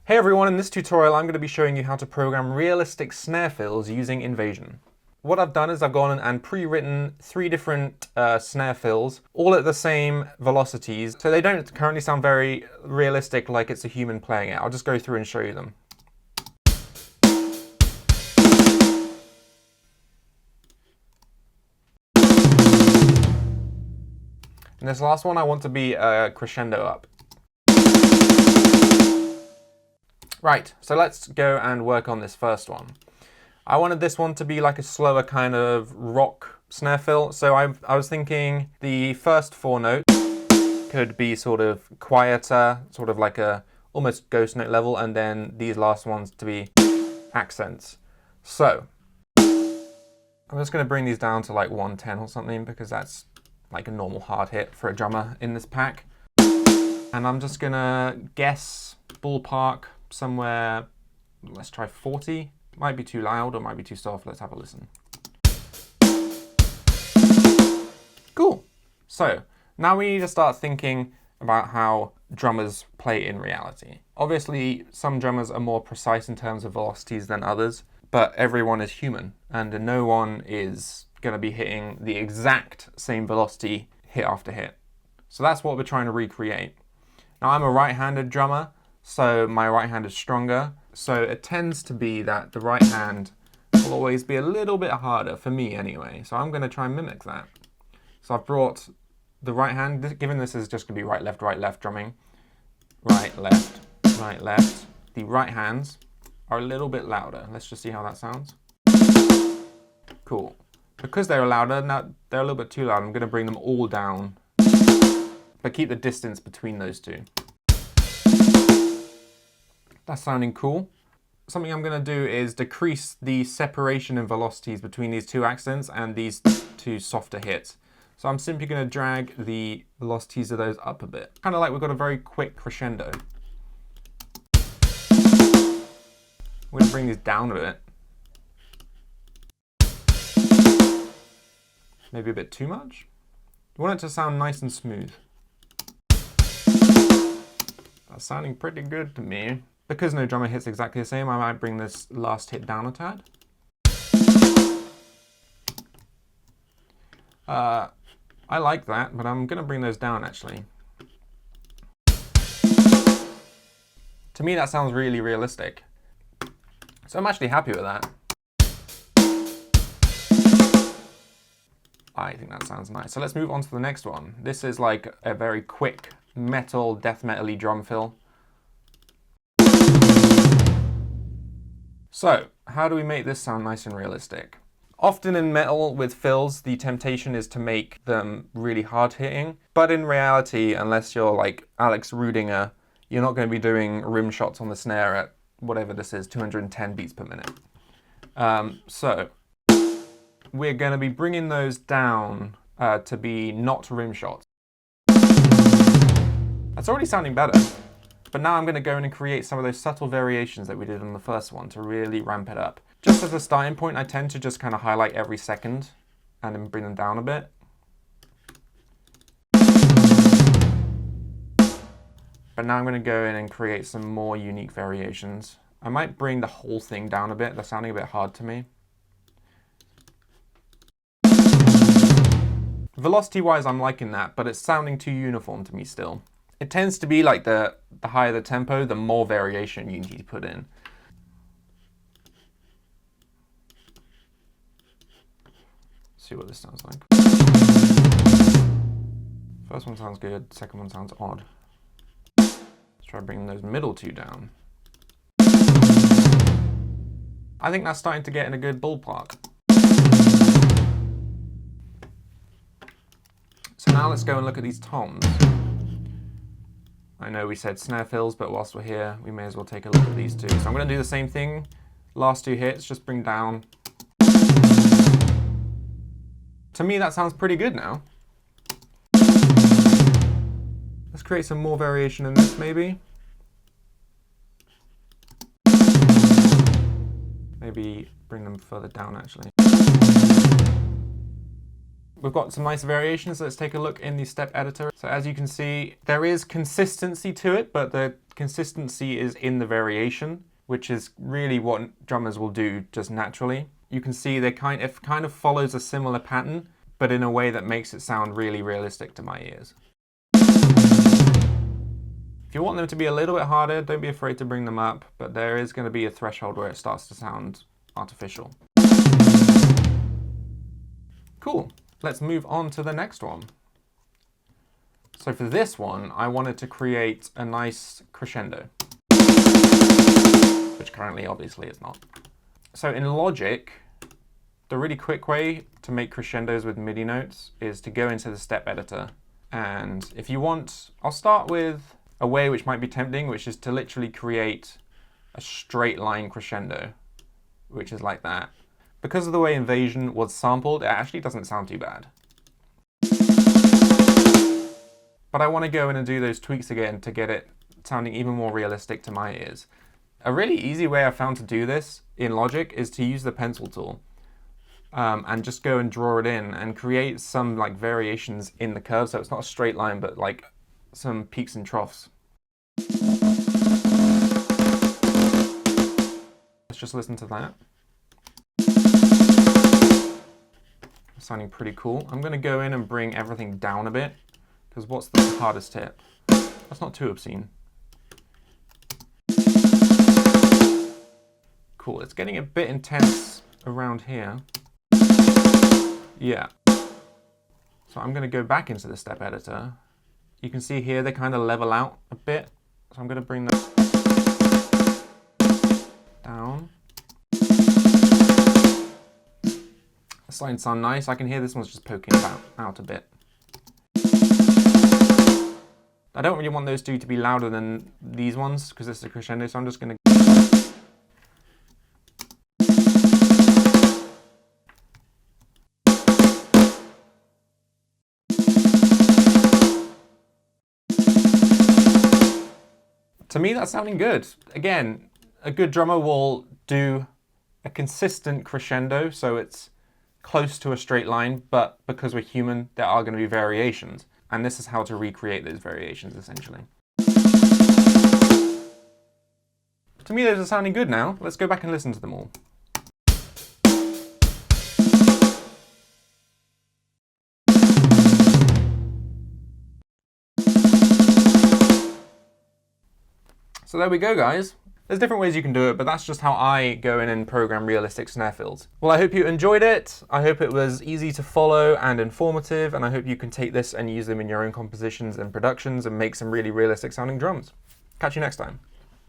Hey everyone, in this tutorial I'm going to be showing you how to program realistic snare fills using Invasion. What I've done is I've gone and pre-written 3 different snare fills, all at the same velocities, so they don't currently sound very realistic like it's a human playing it. I'll just go through and show you them. And this last one I want to be crescendo up. Right, so let's go and work on this first one. I wanted this one to be like a slower kind of rock snare fill, so I was thinking the first 4 notes could be sort of quieter, sort of like a almost ghost note level, and then these last ones to be accents. So I'm just going to bring these down to like 110 or something, because that's like a normal hard hit for a drummer in this pack. And I'm just going to guess ballpark somewhere, let's try 40. Might be too loud or might be too soft. Let's have a listen. Cool. So now we need to start thinking about how drummers play in reality. Obviously, some drummers are more precise in terms of velocities than others, but everyone is human and no one is going to be hitting the exact same velocity hit after hit. So that's what we're trying to recreate. Now I'm a right-handed drummer, so my right hand is stronger. So it tends to be that the right hand will always be a little bit harder, for me anyway. So I'm going to try and mimic that. So I've brought the right hand, given this is just going to be right, left drumming. Right, left, right, left. The right hands are a little bit louder. Let's just see how that sounds. Cool. Because they're louder, now they're a little bit too loud, I'm going to bring them all down, but keep the distance between those two. That's sounding cool. Something I'm going to do is decrease the separation in velocities between these 2 accents and these 2 softer hits. So I'm simply going to drag the velocities of those up a bit. Kind of like we've got a very quick crescendo. We're going to bring these down a bit. Maybe a bit too much. We want it to sound nice and smooth. That's sounding pretty good to me. Because no drummer hits exactly the same, I might bring this last hit down a tad. I like that, but I'm going to bring those down actually. To me that sounds really realistic. So I'm actually happy with that. I think that sounds nice. So let's move on to the next one. This is like a very quick metal, death metal-y drum fill. So, how do we make this sound nice and realistic? Often in metal with fills, the temptation is to make them really hard hitting. But in reality, unless you're like Alex Rudinger, you're not going to be doing rim shots on the snare at whatever this is, 210 beats per minute. So, we're going to be bringing those down to be not rim shots. That's already sounding better. But now I'm going to go in and create some of those subtle variations that we did on the first one to really ramp it up. Just as a starting point, I tend to just kind of highlight every second and then bring them down a bit. But now I'm going to go in and create some more unique variations. I might bring the whole thing down a bit. They're sounding a bit hard to me. Velocity-wise, I'm liking that, but it's sounding too uniform to me still. It tends to be like the higher the tempo, the more variation you need to put in. See what this sounds like. First one sounds good, second one sounds odd. Let's try bringing those middle 2 down. I think that's starting to get in a good ballpark. So now let's go and look at these toms. I know we said snare fills, but whilst we're here, we may as well take a look at these 2. So I'm going to do the same thing. Last 2 hits, just bring down. To me, that sounds pretty good now. Let's create some more variation in this, maybe. Maybe bring them further down, actually. we've got some nice variations. Let's take a look in the step editor. So as you can see, there is consistency to it, but the consistency is in the variation, which is really what drummers will do just naturally. You can see it kind of follows a similar pattern, but in a way that makes it sound really realistic to my ears. If you want them to be a little bit harder, don't be afraid to bring them up, but there is going to be a threshold where it starts to sound artificial. Cool. Let's move on to the next one. So for this one, I wanted to create a nice crescendo, which currently obviously is not. So in Logic, the really quick way to make crescendos with MIDI notes is to go into the step editor. And if you want, I'll start with a way which might be tempting, which is to literally create a straight line crescendo, which is like that. Because of the way Invasion was sampled, it actually doesn't sound too bad. But I want to go in and do those tweaks again to get it sounding even more realistic to my ears. A really easy way I found to do this in Logic is to use the pencil tool and just go and draw it in and create some like variations in the curve. So it's not a straight line, but like some peaks and troughs. Let's just listen to that. Sounding pretty cool. I'm going to go in and bring everything down a bit, because what's the hardest hit? That's not too obscene. Cool, it's getting a bit intense around here. Yeah. So I'm going to go back into the step editor. You can see here they kind of level out a bit. So I'm going to bring that down. It's starting to sound nice. I can hear this one's just poking out a bit. I don't really want those two to be louder than these ones because it's a crescendo, so I'm just going to... To me, that's sounding good. Again, a good drummer will do a consistent crescendo, so it's close to a straight line, but because we're human, there are going to be variations. And this is how to recreate those variations, essentially. To me, those are sounding good now. Let's go back and listen to them all. So there we go, guys. There's different ways you can do it, but that's just how I go in and program realistic snare fills. Well, I hope you enjoyed it. I hope it was easy to follow and informative, and I hope you can take this and use them in your own compositions and productions and make some really realistic sounding drums. Catch you next time.